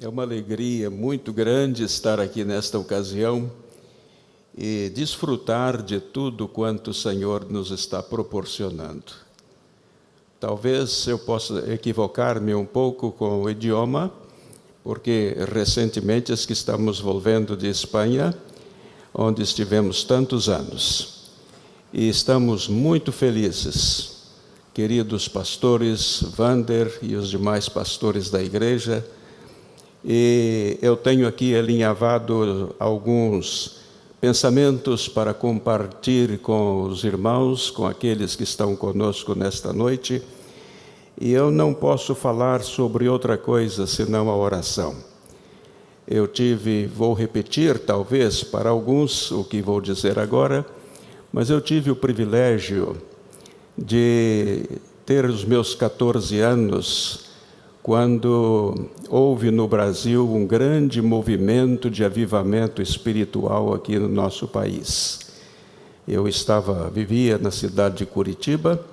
É uma alegria muito grande estar aqui nesta ocasião e desfrutar de tudo quanto o Senhor nos está proporcionando. Talvez eu possa equivocar-me um pouco com o idioma, porque recentemente que estamos voltando de Espanha, onde estivemos tantos anos, e estamos muito felizes, queridos pastores, Wander e os demais pastores da igreja. E eu tenho aqui alinhavado alguns pensamentos para compartilhar com os irmãos, com aqueles que estão conosco nesta noite. E eu não posso falar sobre outra coisa senão a oração. Vou repetir talvez para alguns o que vou dizer agora, mas eu tive o privilégio de ter os meus 14 anos quando houve no Brasil um grande movimento de avivamento espiritual aqui no nosso país. Eu vivia na cidade de Curitiba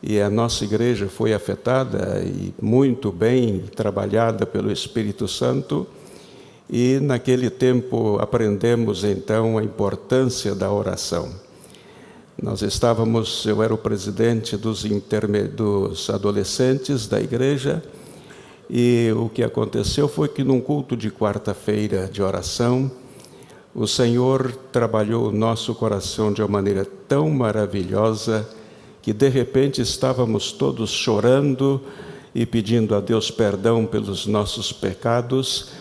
e a nossa igreja foi afetada e muito bem trabalhada pelo Espírito Santo. E naquele tempo aprendemos então a importância da oração. Eu era o presidente dos adolescentes da igreja. E o que aconteceu foi que num culto de quarta-feira de oração, o Senhor trabalhou o nosso coração de uma maneira tão maravilhosa que de repente estávamos todos chorando e pedindo a Deus perdão pelos nossos pecados.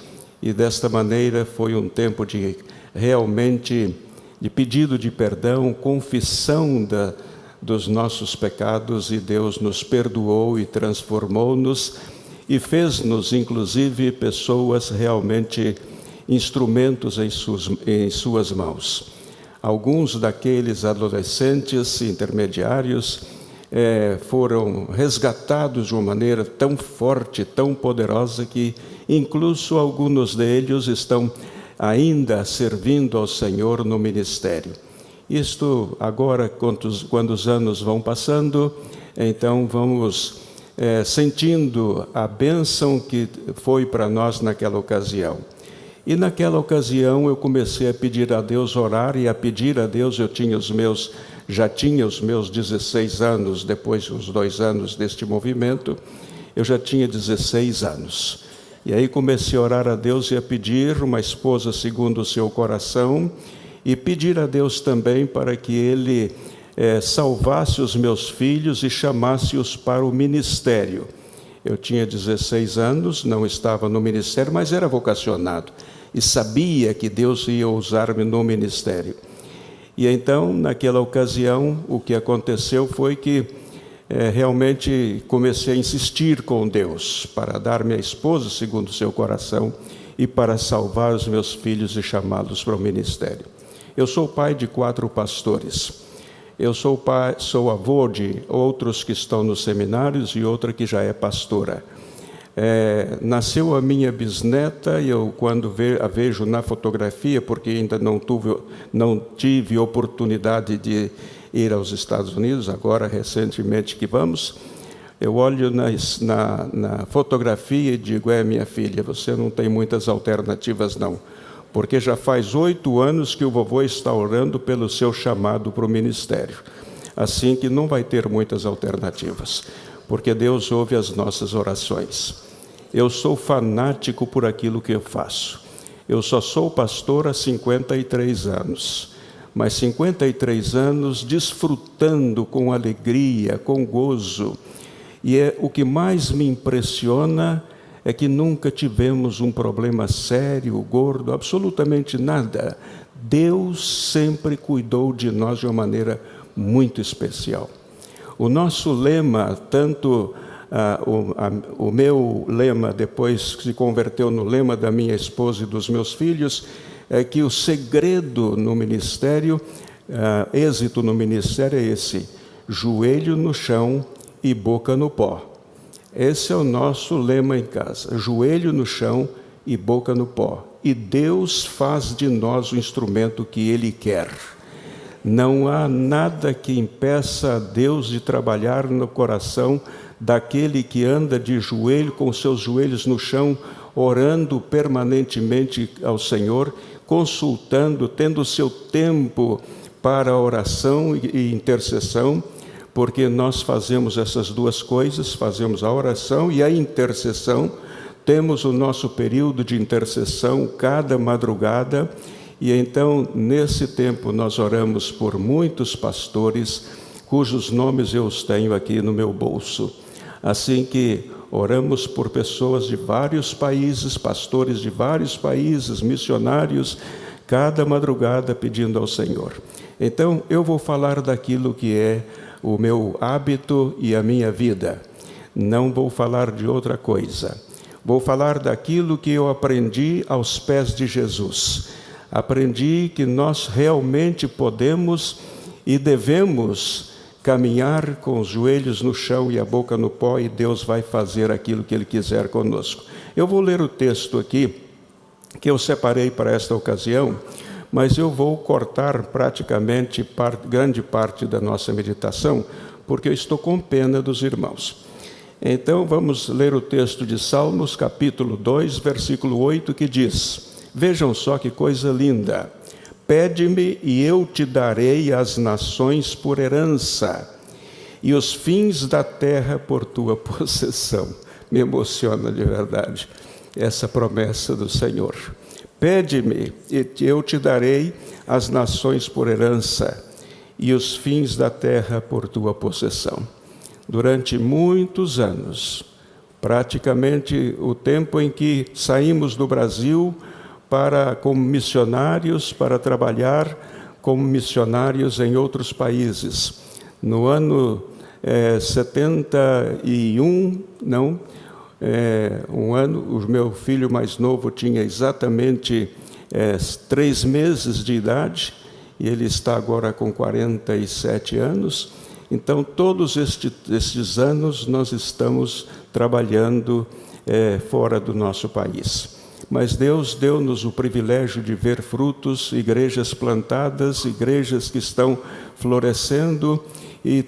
E desta maneira foi um tempo de pedido de perdão, confissão dos nossos pecados, e Deus nos perdoou e transformou-nos e fez-nos, inclusive, pessoas realmente instrumentos em suas mãos. Alguns daqueles adolescentes intermediários foram resgatados de uma maneira tão forte, tão poderosa, que incluso alguns deles estão ainda servindo ao Senhor no ministério. Isto agora, quando os anos vão passando, então vamos sentindo a bênção que foi para nós naquela ocasião. E naquela ocasião eu comecei a pedir a Deus, orar e a pedir a Deus. Já tinha os meus 16 anos, depois dos 2 anos deste movimento, eu já tinha 16 anos. E aí comecei a orar a Deus e a pedir uma esposa segundo o seu coração, e pedir a Deus também para que Ele salvasse os meus filhos e chamasse-os para o ministério. Eu tinha 16 anos, não estava no ministério, mas era vocacionado e sabia que Deus ia usar-me no ministério. E então, naquela ocasião, o que aconteceu foi que realmente comecei a insistir com Deus para dar minha esposa segundo o seu coração e para salvar os meus filhos e chamá-los para o ministério. Eu sou pai de 4 pastores. Eu sou avô de outros que estão nos seminários e outra que já é pastora. Nasceu a minha bisneta, e eu quando a vejo na fotografia, porque ainda não tive oportunidade de ir aos Estados Unidos, agora recentemente que vamos, eu olho na fotografia e digo: minha filha, você não tem muitas alternativas não, porque já faz 8 anos que o vovô está orando pelo seu chamado para o ministério, assim que não vai ter muitas alternativas, porque Deus ouve as nossas orações. Eu sou fanático por aquilo que eu faço. Eu só sou pastor há 53 anos, mas 53 anos desfrutando com alegria, com gozo. E o que mais me impressiona é que nunca tivemos um problema sério, gordo, absolutamente nada. Deus sempre cuidou de nós de uma maneira muito especial. O nosso lema, o meu lema depois se converteu no lema da minha esposa e dos meus filhos, é que o segredo no ministério, êxito no ministério é esse: joelho no chão e boca no pó. Esse é o nosso lema em casa: joelho no chão e boca no pó. E Deus faz de nós o instrumento que Ele quer. Não há nada que impeça a Deus de trabalhar no coração daquele que anda de joelho, com seus joelhos no chão, orando permanentemente ao Senhor, consultando, tendo seu tempo para oração e intercessão, porque nós fazemos essas duas coisas, fazemos a oração e a intercessão. Temos o nosso período de intercessão cada madrugada, e então, nesse tempo, nós oramos por muitos pastores, cujos nomes eu os tenho aqui no meu bolso. Assim que oramos por pessoas de vários países, pastores de vários países, missionários, cada madrugada pedindo ao Senhor. Então, eu vou falar daquilo que é o meu hábito e a minha vida. Não vou falar de outra coisa. Vou falar daquilo que eu aprendi aos pés de Jesus. Aprendi que nós realmente podemos e devemos caminhar com os joelhos no chão e a boca no pó, e Deus vai fazer aquilo que Ele quiser conosco. Eu vou ler o texto aqui, que eu separei para esta ocasião, mas eu vou cortar praticamente grande parte da nossa meditação, porque eu estou com pena dos irmãos. Então, vamos ler o texto de Salmos, capítulo 2, versículo 8, que diz: vejam só que coisa linda. Pede-me e eu te darei as nações por herança, e os fins da terra por tua possessão. Me emociona de verdade essa promessa do Senhor. Pede-me e eu te darei as nações por herança, e os fins da terra por tua possessão. Durante muitos anos, praticamente o tempo em que saímos do Brasil como missionários, para trabalhar como missionários em outros países. No ano 71, o meu filho mais novo tinha exatamente 3 meses de idade, e ele está agora com 47 anos. Então, todos estes anos nós estamos trabalhando fora do nosso país. Mas Deus deu-nos o privilégio de ver frutos, igrejas plantadas, igrejas que estão florescendo, e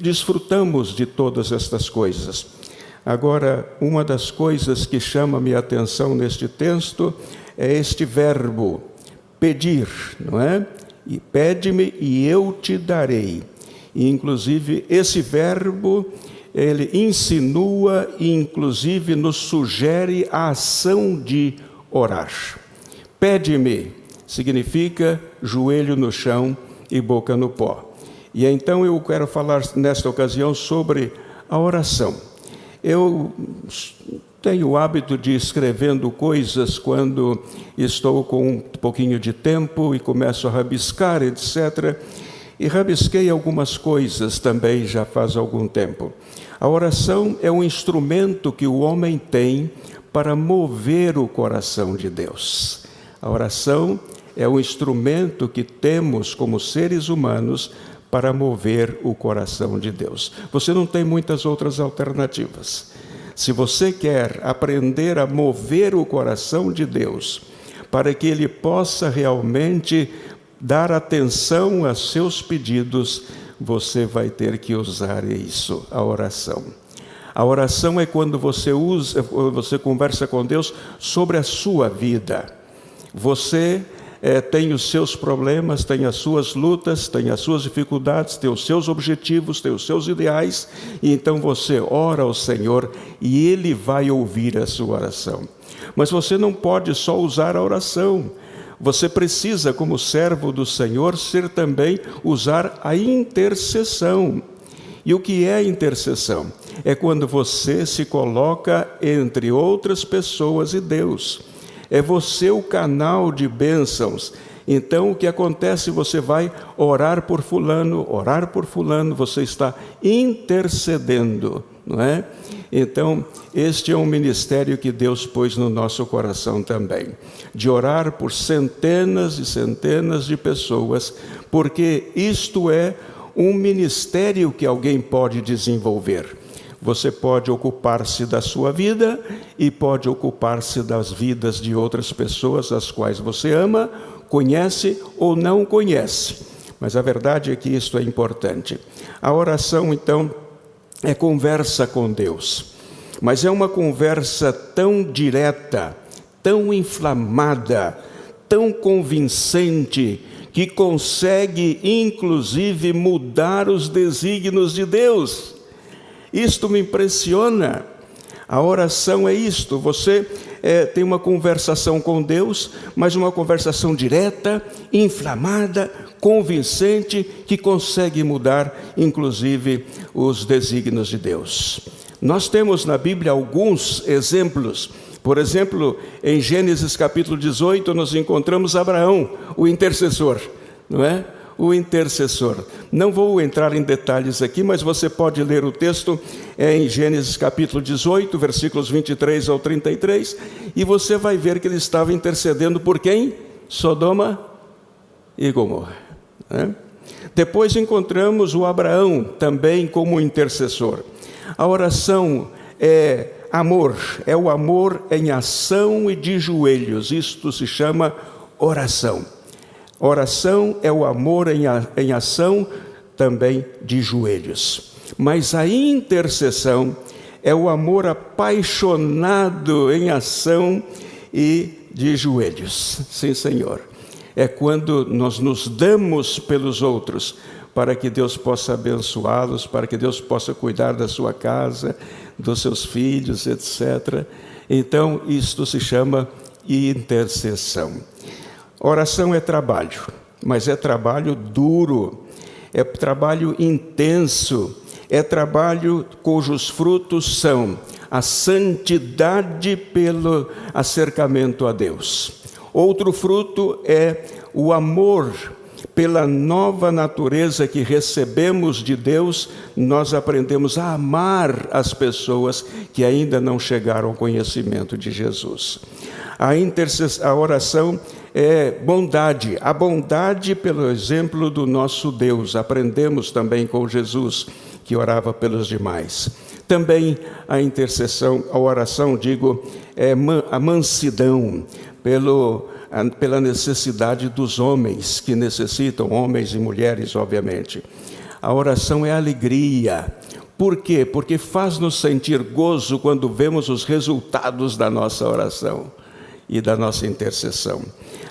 desfrutamos de todas estas coisas. Agora, uma das coisas que chama minha atenção neste texto é este verbo, pedir, não é? E pede-me e eu te darei. E, inclusive, esse verbo, ele insinua e, inclusive, nos sugere a ação de orar. Pede-me significa joelho no chão e boca no pó. E então eu quero falar nesta ocasião sobre a oração. Eu tenho o hábito de ir escrevendo coisas quando estou com um pouquinho de tempo e começo a rabiscar, etc. E rabisquei algumas coisas também já faz algum tempo. A oração é um instrumento que o homem tem para mover o coração de Deus. A oração é um instrumento que temos como seres humanos para mover o coração de Deus. Você não tem muitas outras alternativas. Se você quer aprender a mover o coração de Deus, para que Ele possa realmente dar atenção a seus pedidos, você vai ter que usar isso, a oração. A oração é quando você conversa com Deus sobre a sua vida. Você tem os seus problemas, tem as suas lutas, tem as suas dificuldades, tem os seus objetivos, tem os seus ideais, e então você ora ao Senhor e Ele vai ouvir a sua oração. Mas você não pode só usar a oração. Você precisa, como servo do Senhor, usar a intercessão. E o que é a intercessão? É quando você se coloca entre outras pessoas e Deus. É você o canal de bênçãos. Então, o que acontece? Você vai orar por fulano, você está intercedendo, não é? Então, este é um ministério que Deus pôs no nosso coração também, de orar por centenas e centenas de pessoas, porque isto é um ministério que alguém pode desenvolver. Você pode ocupar-se da sua vida e pode ocupar-se das vidas de outras pessoas, as quais você ama, conhece ou não conhece. Mas a verdade é que isso é importante. A oração, então, é conversa com Deus. Mas é uma conversa tão direta, tão inflamada, tão convincente, que consegue, inclusive, mudar os desígnios de Deus. Isto me impressiona. A oração é isto, você tem uma conversação com Deus, mas uma conversação direta, inflamada, convincente, que consegue mudar, inclusive, os desígnios de Deus. Nós temos na Bíblia alguns exemplos. Por exemplo, em Gênesis capítulo 18, nós encontramos Abraão, o intercessor, não é? O intercessor. Não vou entrar em detalhes aqui, mas você pode ler o texto em Gênesis capítulo 18, versículos 23 ao 33, e você vai ver que ele estava intercedendo por quem? Sodoma e Gomorra. Né? Depois encontramos o Abraão também como intercessor. A oração é amor, é o amor em ação e de joelhos. Isto se chama oração. Oração é o amor em ação também de joelhos. Mas a intercessão é o amor apaixonado em ação e de joelhos. Sim, Senhor. É quando nós nos damos pelos outros, para que Deus possa abençoá-los, para que Deus possa cuidar da sua casa, dos seus filhos, etc. Então, isto se chama intercessão. Oração é trabalho, mas é trabalho duro, é trabalho intenso, é trabalho cujos frutos são a santidade pelo acercamento a Deus. Outro fruto é o amor. Pela nova natureza que recebemos de Deus, nós aprendemos a amar as pessoas que ainda não chegaram ao conhecimento de Jesus. A oração é bondade, a bondade pelo exemplo do nosso Deus. Aprendemos também com Jesus, que orava pelos demais. Também a intercessão, a oração, é a mansidão, pela necessidade dos homens, que necessitam, homens e mulheres, obviamente. A oração é alegria. Por quê? Porque faz-nos sentir gozo quando vemos os resultados da nossa oração e da nossa intercessão.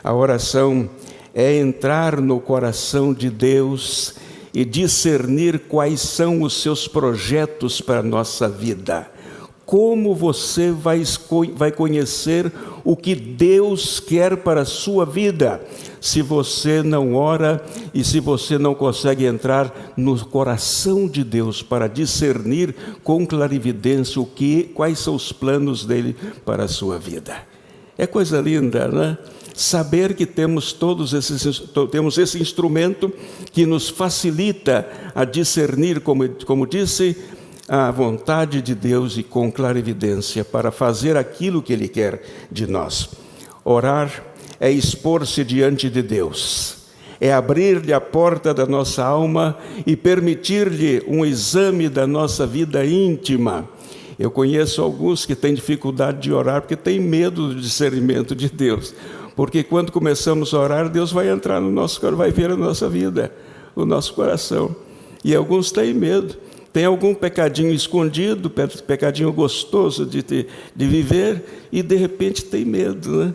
A oração é entrar no coração de Deus e discernir quais são os seus projetos para a nossa vida. Como você vai conhecer o que Deus quer para a sua vida, se você não ora e se você não consegue entrar no coração de Deus para discernir com clarividência quais são os planos dele para a sua vida. É coisa linda, né? Saber que temos temos esse instrumento que nos facilita a discernir, como disse, a vontade de Deus e com clarividência para fazer aquilo que Ele quer de nós. Orar é expor-se diante de Deus, é abrir-lhe a porta da nossa alma e permitir-lhe um exame da nossa vida íntima. Eu conheço alguns que têm dificuldade de orar porque têm medo do discernimento de Deus, porque quando começamos a orar, Deus vai entrar no nosso coração, vai ver a nossa vida, o nosso coração, e alguns têm medo. Tem algum pecadinho escondido, pecadinho gostoso de viver, e de repente tem medo, né?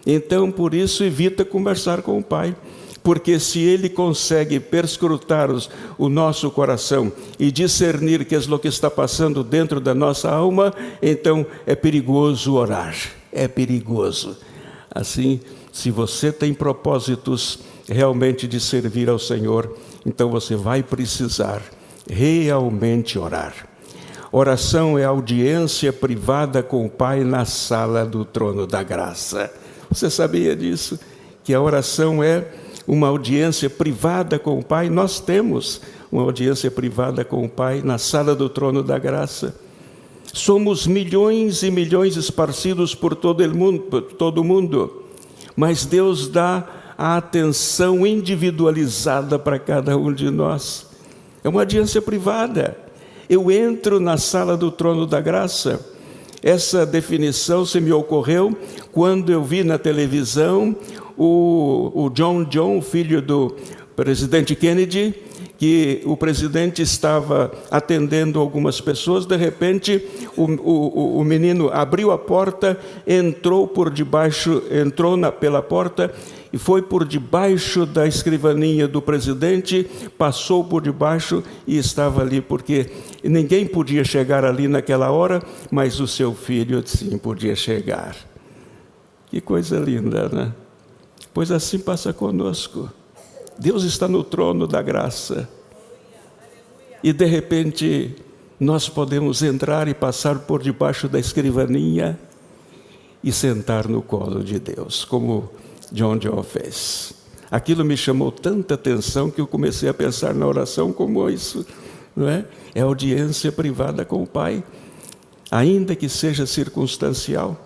Então, por isso, evita conversar com o Pai. Porque se Ele consegue perscrutar o nosso coração e discernir que é o que está passando dentro da nossa alma, então é perigoso orar. É perigoso. Assim, se você tem propósitos realmente de servir ao Senhor, então você vai precisar realmente orar. Oração é audiência privada com o Pai na sala do trono da graça. Você sabia disso? Que a oração é uma audiência privada com o Pai? Nós temos uma audiência privada com o Pai na sala do trono da graça. Somos milhões e milhões esparcidos por todo o mundo, mas Deus dá a atenção individualizada para cada um de nós. É uma audiência privada. Eu entro na sala do trono da graça. Essa definição se me ocorreu quando eu vi na televisão o John, filho do presidente Kennedy, que o presidente estava atendendo algumas pessoas, de repente o menino abriu a porta, entrou pela porta e foi por debaixo da escrivaninha do presidente, passou por debaixo e estava ali, porque ninguém podia chegar ali naquela hora, mas o seu filho sim podia chegar. Que coisa linda, né? Pois assim passa conosco. Deus está no trono da graça. E de repente nós podemos entrar e passar por debaixo da escrivaninha e sentar no colo de Deus, como John fez. Aquilo me chamou tanta atenção que eu comecei a pensar na oração como isso, não é? É audiência privada com o Pai, ainda que seja circunstancial.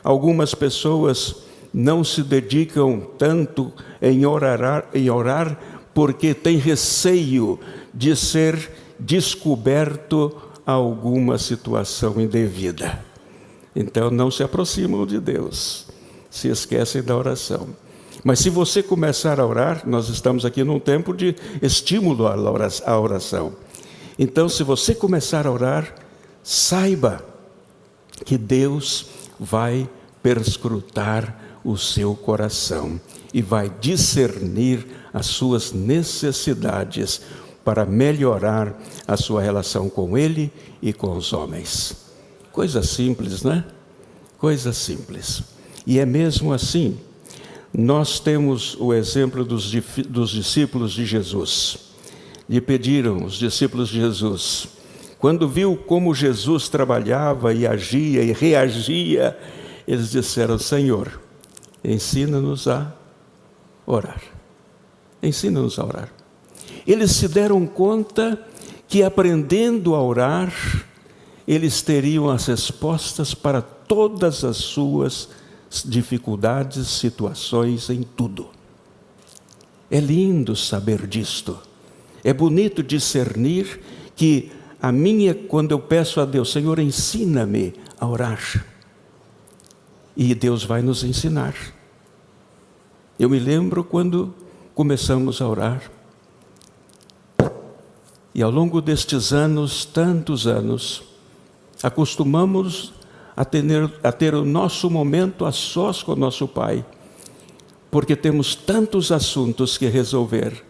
Algumas pessoas não se dedicam tanto em orar porque têm receio de ser descoberto alguma situação indevida. Então não se aproximam de Deus, se esquecem da oração. Mas se você começar a orar, nós estamos aqui num tempo de estímulo à oração. Então, se você começar a orar, saiba que Deus vai perscrutar o seu coração e vai discernir as suas necessidades para melhorar a sua relação com Ele e com os homens. Coisa simples, né? Coisa simples. E é mesmo assim. Nós temos o exemplo dos discípulos de Jesus. Lhe pediram, os discípulos de Jesus, quando viu como Jesus trabalhava e agia e reagia, eles disseram: Senhor, ensina-nos a orar. Ensina-nos a orar. Eles se deram conta que aprendendo a orar, eles teriam as respostas para todas as suas dificuldades, situações, em tudo. É lindo saber disto. É bonito discernir que quando eu peço a Deus, Senhor, ensina-me a orar. E Deus vai nos ensinar. Eu me lembro quando começamos a orar. E ao longo destes anos, tantos anos, acostumamos a ter o nosso momento a sós com o nosso Pai, porque temos tantos assuntos que resolver,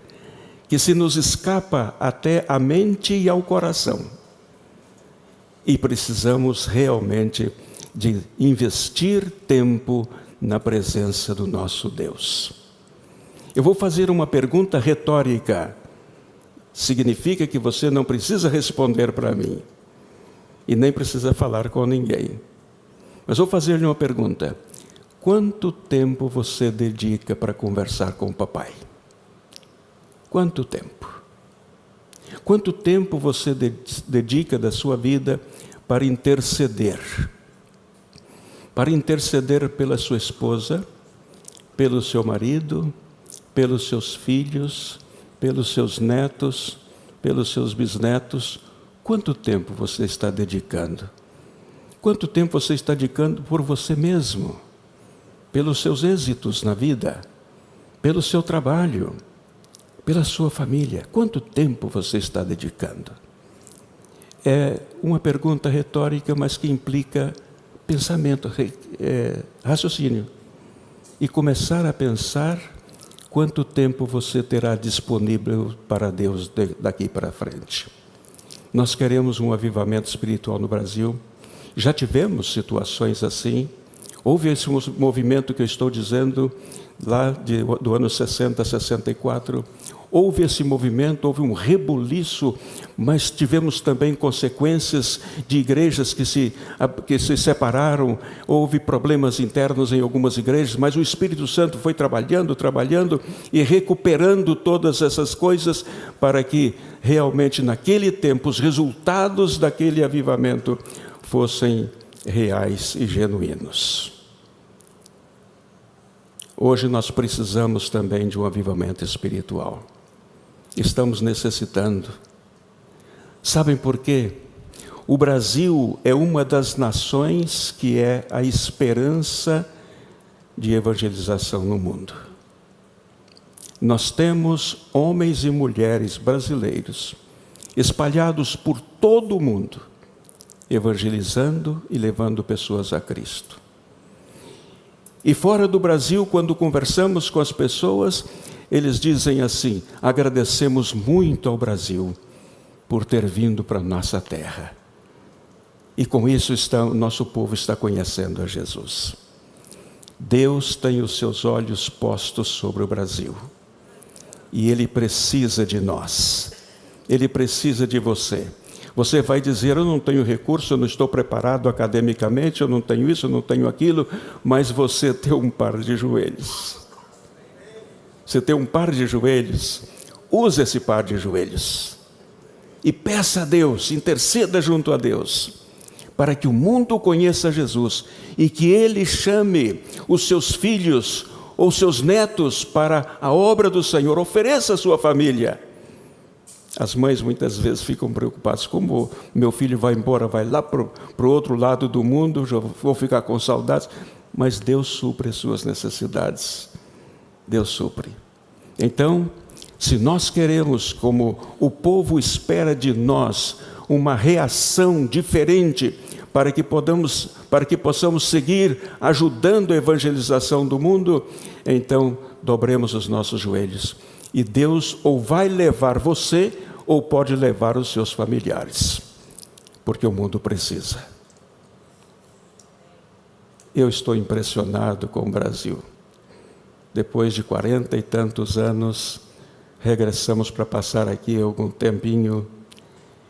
que se nos escapa até a mente e ao coração. E precisamos realmente de investir tempo na presença do nosso Deus. Eu vou fazer uma pergunta retórica. Significa que você não precisa responder para mim e nem precisa falar com ninguém. Mas vou fazer-lhe uma pergunta. Quanto tempo você dedica para conversar com o papai? Quanto tempo? Quanto tempo você dedica da sua vida para interceder? Para interceder pela sua esposa, pelo seu marido, pelos seus filhos, pelos seus netos, pelos seus bisnetos. Quanto tempo você está dedicando? Quanto tempo você está dedicando por você mesmo? Pelos seus êxitos na vida? Pelo seu trabalho? Pela sua família? Quanto tempo você está dedicando? É uma pergunta retórica, mas que implica pensamento, raciocínio. E começar a pensar quanto tempo você terá disponível para Deus daqui para frente. Nós queremos um avivamento espiritual no Brasil. Já tivemos situações assim. Houve esse movimento que eu estou dizendo, lá do ano 60, 64. Houve esse movimento, houve um rebuliço, mas tivemos também consequências de igrejas que se separaram. Houve problemas internos em algumas igrejas, mas o Espírito Santo foi trabalhando e recuperando todas essas coisas para que realmente naquele tempo os resultados daquele avivamento fossem reais e genuínos. Hoje nós precisamos também de um avivamento espiritual. Estamos necessitando. Sabem por quê? O Brasil é uma das nações que é a esperança de evangelização no mundo. nós temos homens e mulheres brasileiros espalhados por todo o mundo, evangelizando e levando pessoas a Cristo. E fora do Brasil, quando conversamos com as pessoas, eles dizem assim: agradecemos muito ao Brasil por ter vindo para a nossa terra. E com isso nosso povo está conhecendo a Jesus. Deus tem os seus olhos postos sobre o Brasil. E Ele precisa de nós. Ele precisa de você. Você vai dizer: eu não tenho recurso, eu não estou preparado academicamente, eu não tenho isso, eu não tenho aquilo, mas você tem um par de joelhos. Você tem um par de joelhos, use esse par de joelhos. E peça a Deus, interceda junto a Deus, para que o mundo conheça Jesus e que Ele chame os seus filhos ou seus netos para a obra do Senhor. Ofereça a sua família. As mães muitas vezes ficam preocupadas: como meu filho vai embora, vai lá para o outro lado do mundo, já vou ficar com saudades. Mas Deus supre as suas necessidades. Deus supre. Então, se nós queremos, como o povo espera de nós, uma reação diferente, para que possamos seguir ajudando a evangelização do mundo, então dobremos os nossos joelhos. E Deus ou vai levar você, ou pode levar os seus familiares, porque o mundo precisa. Eu estou impressionado com o Brasil. Depois de 40 e tantos anos, regressamos para passar aqui algum tempinho.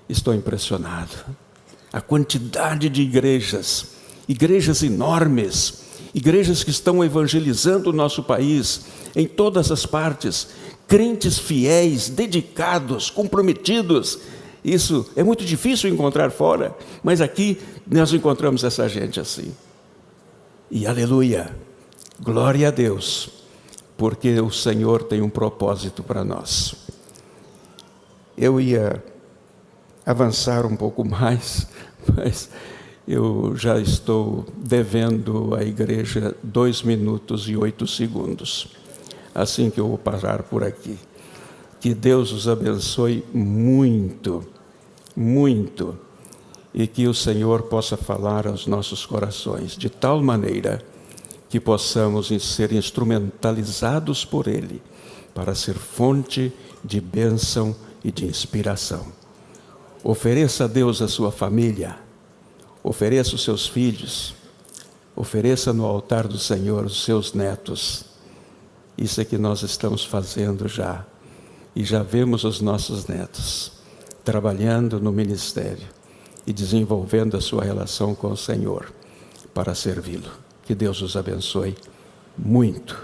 Estou impressionado. A quantidade de igrejas enormes, igrejas que estão evangelizando o nosso país, em todas as partes, crentes fiéis, dedicados, comprometidos. Isso é muito difícil encontrar fora, mas aqui nós encontramos essa gente assim. E aleluia, glória a Deus, porque o Senhor tem um propósito para nós. Eu ia avançar um pouco mais, mas eu já estou devendo à igreja 2 minutos e 8 segundos. Assim que eu vou parar por aqui. Que Deus os abençoe muito, muito, e que o Senhor possa falar aos nossos corações, de tal maneira que possamos ser instrumentalizados por Ele, para ser fonte de bênção e de inspiração. Ofereça a Deus a sua família, ofereça os seus filhos, ofereça no altar do Senhor os seus netos. Isso é que nós estamos fazendo já. E já vemos os nossos netos trabalhando no ministério e desenvolvendo a sua relação com o Senhor para servi-lo. Que Deus os abençoe muito.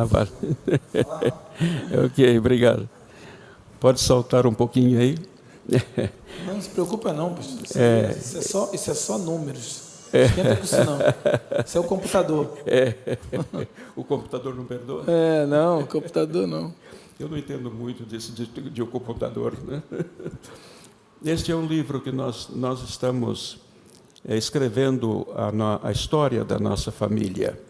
Vale. Ok, obrigado. Pode saltar um pouquinho aí. Não se preocupa não, pastor. Isso é só números. Não esquenta com isso não. Isso é o computador. O computador não perdoa? Não, o computador não. Eu não entendo muito de computador, né? Este é um livro que nós estamos escrevendo a história da nossa família.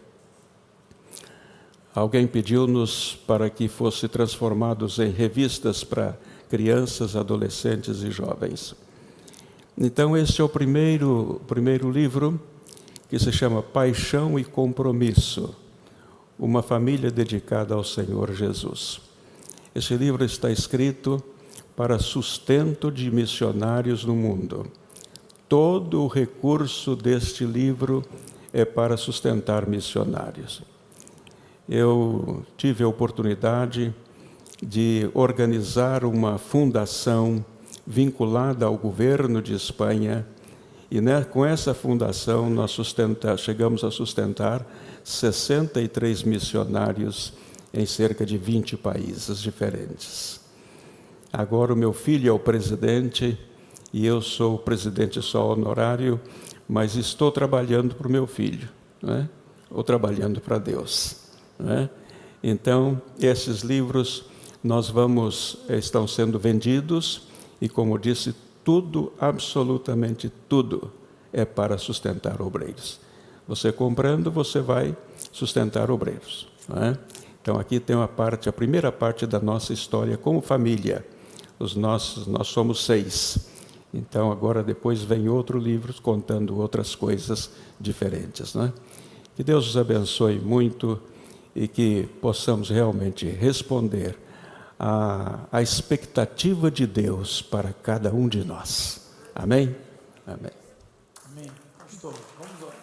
Alguém pediu-nos para que fosse transformados em revistas para crianças, adolescentes e jovens. Então, este é o primeiro livro, que se chama Paixão e Compromisso, uma família dedicada ao Senhor Jesus. Esse livro está escrito para sustento de missionários no mundo. Todo o recurso deste livro é para sustentar missionários. Eu tive a oportunidade de organizar uma fundação vinculada ao governo de Espanha, e com essa fundação nós chegamos a sustentar 63 missionários em cerca de 20 países diferentes. Agora o meu filho é o presidente e eu sou o presidente só honorário, mas estou trabalhando para o meu filho, né? Ou trabalhando para Deus, né? Então, esses livros estão sendo vendidos, e como disse, tudo, absolutamente tudo, é para sustentar obreiros. Você comprando, você vai sustentar obreiros, não é? Então aqui tem a primeira parte da nossa história como família. Nós somos 6. Então agora depois vem outro livro contando outras coisas diferentes, não é? Que Deus os abençoe muito e que possamos realmente responder à expectativa de Deus para cada um de nós. Amém? Amém. Amém. Pastor, vamos orar.